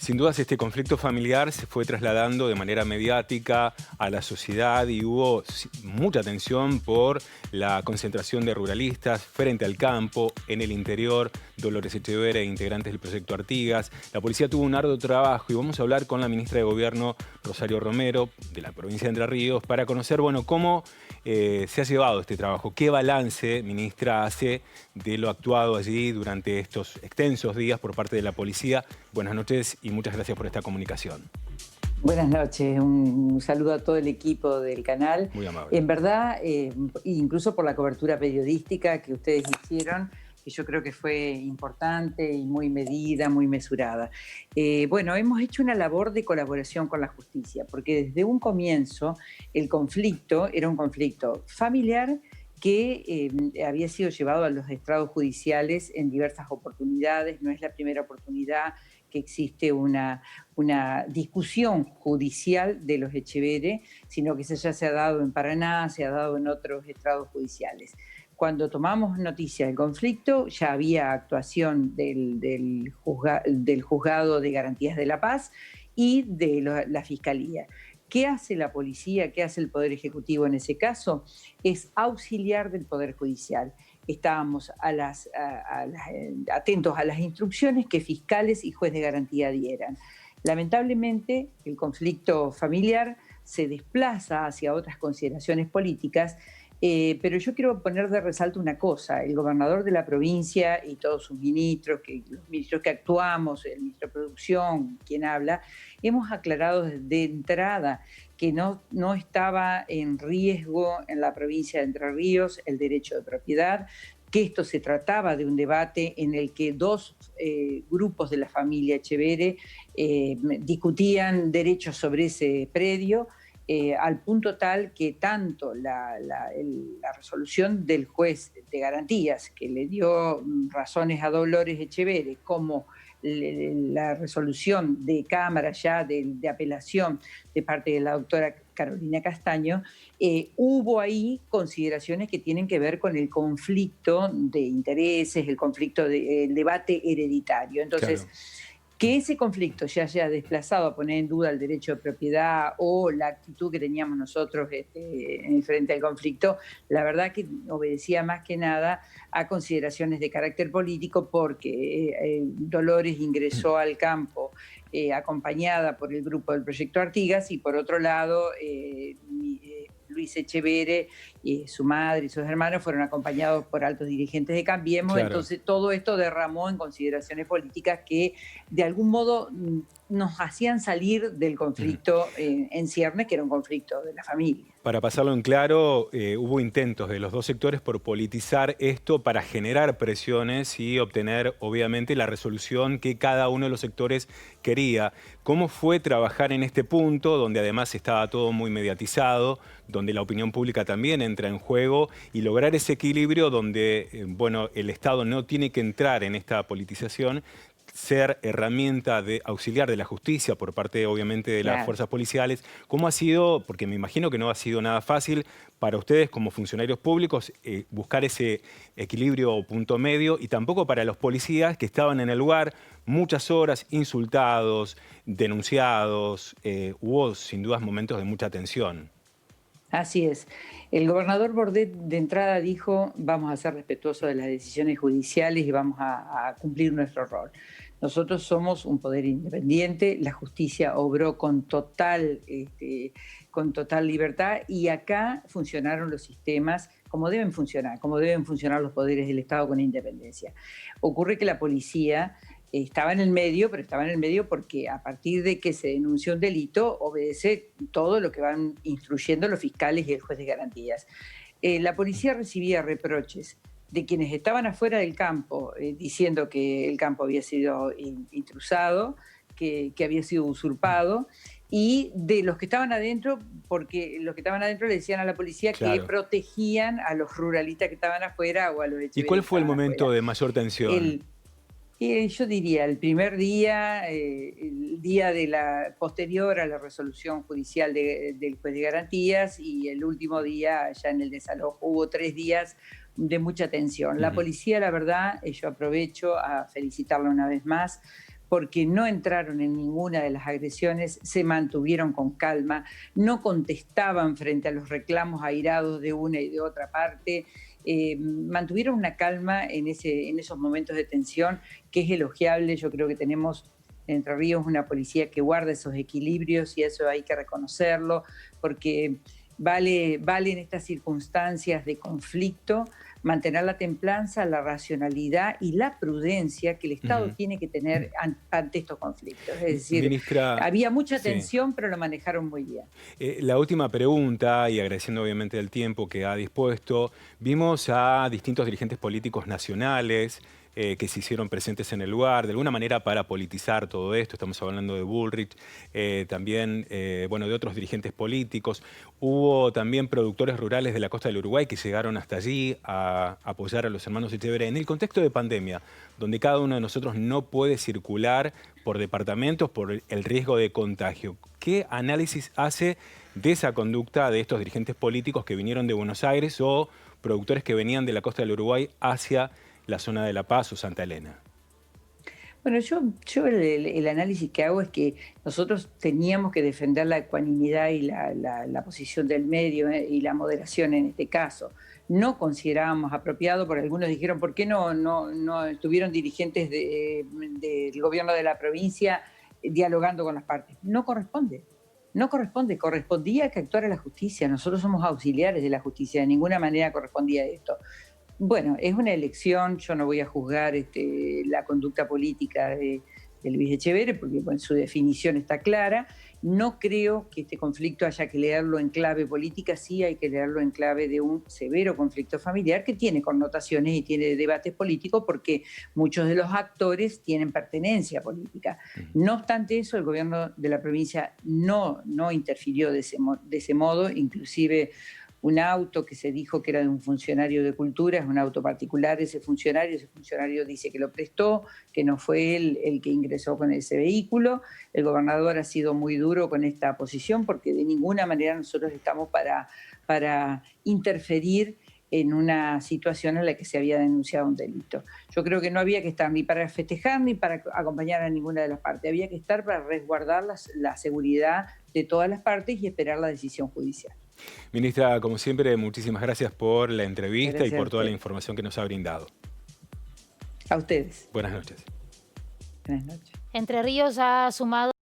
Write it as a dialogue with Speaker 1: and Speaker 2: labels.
Speaker 1: Sin dudas este conflicto familiar se fue trasladando de manera mediática a la sociedad y hubo mucha tensión por la concentración de ruralistas frente al campo, en el interior, Dolores Echeverría e integrantes del proyecto Artigas. La policía tuvo un arduo trabajo y vamos a hablar con la ministra de Gobierno, Rosario Romero, de la provincia de Entre Ríos, para conocer, cómo se ha llevado este trabajo. ¿Qué balance, ministra, hace de lo actuado allí durante estos extensos días por parte de la policía? Buenas noches y muchas gracias por esta comunicación.
Speaker 2: Buenas noches, un saludo a todo el equipo del canal.
Speaker 1: Muy amable.
Speaker 2: En verdad, incluso por la cobertura periodística que ustedes hicieron, que yo creo que fue importante y muy medida, muy mesurada. Hemos hecho una labor de colaboración con la justicia, porque desde un comienzo el conflicto era un conflicto familiar que había sido llevado a los estrados judiciales en diversas oportunidades. No es la primera oportunidad que existe una discusión judicial de los Echeverría, sino que eso ya se ha dado en Paraná, se ha dado en otros estrados judiciales. Cuando tomamos noticia del conflicto, ya había actuación del Juzgado de Garantías de la Paz y de la Fiscalía. ¿Qué hace la policía? ¿Qué hace el Poder Ejecutivo en ese caso? Es auxiliar del Poder Judicial. Estábamos atentos a las instrucciones que fiscales y juez de garantía dieran. Lamentablemente, el conflicto familiar se desplaza hacia otras consideraciones políticas, pero yo quiero poner de resalto una cosa. El gobernador de la provincia y todos sus ministros, los ministros que actuamos, el ministro de Producción, quien habla, hemos aclarado de entrada que no estaba en riesgo en la provincia de Entre Ríos el derecho de propiedad, que esto se trataba de un debate en el que dos grupos de la familia Echeverría discutían derechos sobre ese predio, al punto tal que tanto la resolución del juez de garantías, que le dio razones a Dolores Echeverría, como la resolución de Cámara ya de apelación de parte de la doctora Carolina Castaño, hubo ahí consideraciones que tienen que ver con el conflicto de intereses, el debate hereditario. Entonces, claro, que ese conflicto se haya desplazado a poner en duda el derecho de propiedad o la actitud que teníamos nosotros frente al conflicto, la verdad que obedecía más que nada a consideraciones de carácter político, porque Dolores ingresó al campo acompañada por el grupo del proyecto Artigas y por otro lado Luis Echeverría, su madre y sus hermanos fueron acompañados por altos dirigentes de Cambiemos. Claro. Entonces todo esto derramó en consideraciones políticas que de algún modo nos hacían salir del conflicto en ciernes, que era un conflicto de la familia.
Speaker 1: Para pasarlo en claro, hubo intentos de los dos sectores por politizar esto para generar presiones y obtener, obviamente, la resolución que cada uno de los sectores quería. ¿Cómo fue trabajar en este punto, donde además estaba todo muy mediatizado, donde la opinión pública también entra en juego, y lograr ese equilibrio donde, el Estado no tiene que entrar en esta politización, ser herramienta de auxiliar de la justicia por parte, obviamente, de las fuerzas policiales? ¿Cómo ha sido? Porque me imagino que no ha sido nada fácil para ustedes como funcionarios públicos buscar ese equilibrio o punto medio, y tampoco para los policías que estaban en el lugar muchas horas, insultados, denunciados. Hubo sin dudas momentos de mucha tensión.
Speaker 2: Así es. El gobernador Bordet de entrada dijo: vamos a ser respetuosos de las decisiones judiciales y vamos a cumplir nuestro rol. Nosotros somos un poder independiente, la justicia obró con total libertad, y acá funcionaron los sistemas como deben funcionar los poderes del Estado con independencia. Ocurre que la policía estaba en el medio, pero estaba en el medio porque a partir de que se denunció un delito, obedece todo lo que van instruyendo los fiscales y el juez de garantías. La policía recibía reproches de quienes estaban afuera del campo, diciendo que el campo había sido intrusado, que había sido usurpado, y de los que estaban adentro, porque los que estaban adentro le decían a la policía, claro, que protegían a los ruralistas que estaban afuera o a los Echeverría.
Speaker 1: ¿Y cuál fue el momento de mayor tensión?
Speaker 2: Yo diría el primer día, el día posterior a la resolución judicial del juez de garantías, y el último día ya en el desalojo. Hubo 3 días de mucha tensión. La policía, la verdad, yo aprovecho a felicitarla una vez más, porque no entraron en ninguna de las agresiones, se mantuvieron con calma, no contestaban frente a los reclamos airados de una y de otra parte, mantuvieron una calma en esos momentos de tensión, que es elogiable. Yo creo que tenemos en Entre Ríos una policía que guarda esos equilibrios y eso hay que reconocerlo, porque vale en estas circunstancias de conflicto mantener la templanza, la racionalidad y la prudencia que el Estado tiene que tener ante estos conflictos. Es decir,
Speaker 1: Ministra,
Speaker 2: había mucha
Speaker 1: sí.
Speaker 2: tensión, pero lo manejaron muy bien.
Speaker 1: La última pregunta, y agradeciendo obviamente el tiempo que ha dispuesto, vimos a distintos dirigentes políticos nacionales que se hicieron presentes en el lugar, de alguna manera para politizar todo esto. Estamos hablando de Bullrich, también bueno, de otros dirigentes políticos. Hubo también productores rurales de la costa del Uruguay que llegaron hasta allí a apoyar a los hermanos Echeverría. En el contexto de pandemia, donde cada uno de nosotros no puede circular por departamentos por el riesgo de contagio, ¿qué análisis hace de esa conducta de estos dirigentes políticos que vinieron de Buenos Aires o productores que venían de la costa del Uruguay hacia la zona de La Paz o Santa Elena?
Speaker 2: Bueno, yo el análisis que hago es que nosotros teníamos que defender la ecuanimidad y la posición del medio y la moderación en este caso. No considerábamos apropiado, porque algunos dijeron, ¿por qué no estuvieron dirigentes del gobierno de la provincia dialogando con las partes? No corresponde. No corresponde, correspondía que actuara la justicia. Nosotros somos auxiliares de la justicia, de ninguna manera correspondía esto. Bueno, es una elección, yo no voy a juzgar la conducta política de Luis Echeverría, porque bueno, su definición está clara. No creo que este conflicto haya que leerlo en clave política, sí hay que leerlo en clave de un severo conflicto familiar que tiene connotaciones y tiene debates políticos porque muchos de los actores tienen pertenencia política. No obstante eso, el gobierno de la provincia no interfirió de ese modo, inclusive un auto que se dijo que era de un funcionario de cultura, es un auto particular ese funcionario dice que lo prestó, que no fue él el que ingresó con ese vehículo. El gobernador ha sido muy duro con esta posición porque de ninguna manera nosotros estamos para interferir en una situación en la que se había denunciado un delito. Yo creo que no había que estar ni para festejar ni para acompañar a ninguna de las partes, había que estar para resguardar la seguridad de todas las partes y esperar la decisión judicial.
Speaker 1: Ministra, como siempre, muchísimas gracias por la entrevista
Speaker 2: Gracias
Speaker 1: y por
Speaker 2: a
Speaker 1: toda la
Speaker 2: usted.
Speaker 1: información que nos ha brindado.
Speaker 2: A ustedes.
Speaker 1: Buenas noches.
Speaker 2: Buenas noches.
Speaker 3: Entre Ríos ha sumado